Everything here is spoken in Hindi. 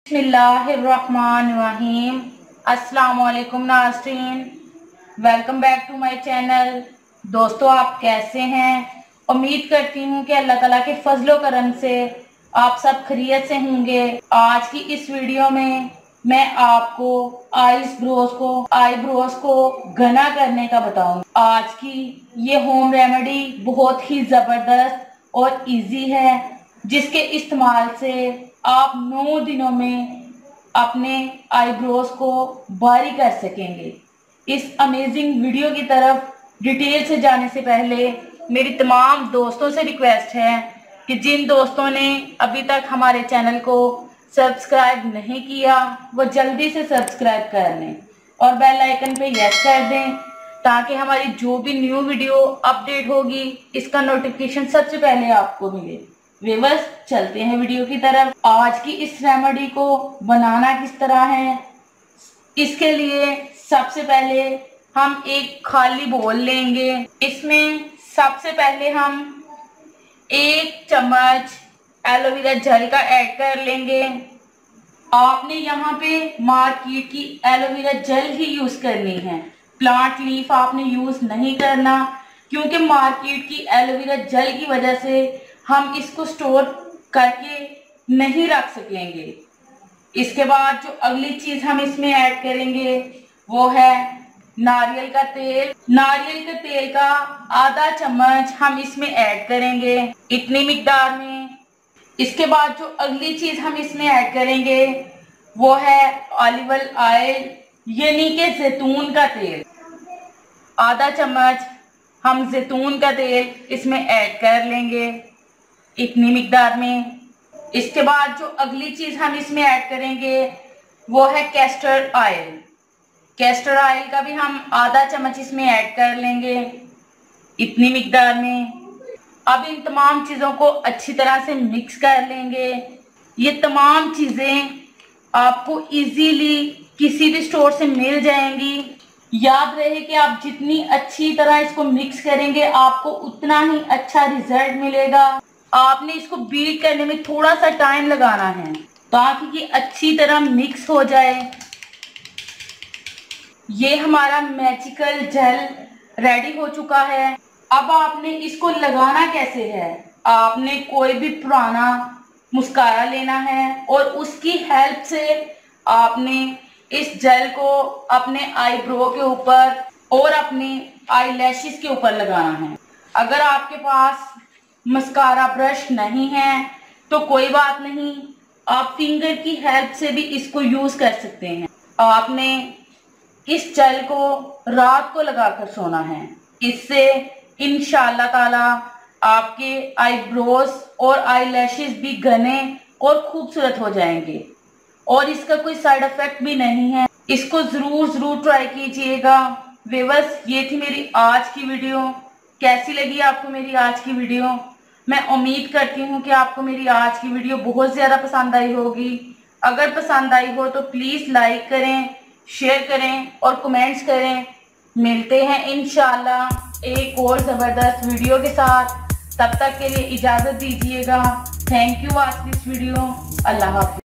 बिस्मिल्लाहिर्रहमानिर्रहीम। अस्सलाम वालेकुम नाज़रीन, welcome back to my channel. दोस्तों, आप कैसे हैं? उम्मीद करती हूँ कि अल्लाह ताला के फजलो करम से आप सब खैरियत से होंगे। आज की इस वीडियो में मैं आपको आईब्रोज को घना करने का बताऊंगी। आज की ये होम रेमेडी बहुत ही ज़बरदस्त और इजी है, जिसके इस्तेमाल से आप 9 दिनों में अपने आईब्रोज को बारी कर सकेंगे। इस अमेजिंग वीडियो की तरफ डिटेल से जाने से पहले मेरी तमाम दोस्तों से रिक्वेस्ट है कि जिन दोस्तों ने अभी तक हमारे चैनल को सब्सक्राइब नहीं किया वो जल्दी से सब्सक्राइब कर लें और बेल आइकन पे यस कर दें, ताकि हमारी जो भी न्यू वीडियो अपडेट होगी इसका नोटिफिकेशन सबसे पहले आपको मिले। व्यूअर्स, चलते हैं वीडियो की तरफ। आज की इस रेमेडी को बनाना किस तरह है, इसके लिए सबसे पहले हम एक खाली बोल लेंगे। इसमें सबसे पहले हम 1 चम्मच एलोवेरा जेल का ऐड कर लेंगे। आपने यहाँ पे मार्केट की एलोवेरा जेल ही यूज करनी है, प्लांट लीफ आपने यूज नहीं करना, क्योंकि मार्केट की एलोवेरा जेल की वजह से हम इसको स्टोर करके नहीं रख सकेंगे। इसके बाद जो अगली चीज हम इसमें ऐड करेंगे वो है नारियल का तेल। नारियल के तेल का आधा चम्मच हम इसमें ऐड करेंगे, इतनी मिकदार में। इसके बाद जो अगली चीज हम इसमें ऐड करेंगे वो है ऑलिव ऑयल, यानी कि जैतून का तेल। आधा चम्मच हम जैतून का तेल इसमें ऐड कर लेंगे, इतनी मिकदार में। इसके बाद जो अगली चीज हम इसमें ऐड करेंगे वो है कैस्टर ऑयल। कैस्टर ऑयल का भी हम आधा चम्मच इसमें ऐड कर लेंगे, इतनी मिकदार में। अब इन तमाम चीज़ों को अच्छी तरह से मिक्स कर लेंगे। ये तमाम चीज़ें आपको इजीली किसी भी स्टोर से मिल जाएंगी। याद रहे कि आप जितनी अच्छी तरह इसको मिक्स करेंगे आपको उतना ही अच्छा रिजल्ट मिलेगा। आपने इसको बीट करने में थोड़ा सा टाइम लगाना है ताकि ये अच्छी तरह मिक्स हो जाए। ये हमारा मैजिकल जेल रेडी हो चुका है। अब आपने इसको लगाना कैसे है, आपने कोई भी पुराना मुस्कारा लेना है और उसकी हेल्प से आपने इस जेल को अपने आईब्रो के ऊपर और अपने आई लैशेस के ऊपर लगाना है। अगर आपके पास मस्कारा ब्रश नहीं है तो कोई बात नहीं, आप फिंगर की हेल्प से भी इसको यूज कर सकते हैं। आपने इस जेल को रात को लगाकर सोना है, इससे इंशाल्लाह ताला आपके आईब्रोज और आई लैशेस भी घने और खूबसूरत हो जाएंगे और इसका कोई साइड इफेक्ट भी नहीं है। इसको जरूर ट्राई कीजिएगा। व्यूअर्स, ये थी मेरी आज की वीडियो। कैसी लगी आपको मेरी आज की वीडियो? मैं उम्मीद करती हूँ कि आपको मेरी आज की वीडियो बहुत ज़्यादा पसंद आई होगी। अगर पसंद आई हो तो प्लीज़ लाइक करें, शेयर करें और कमेंट्स करें। मिलते हैं इंशाल्लाह एक और ज़बरदस्त वीडियो के साथ। तब तक के लिए इजाज़त दीजिएगा। Thank you watch this video. अल्लाह हाफ़िज़।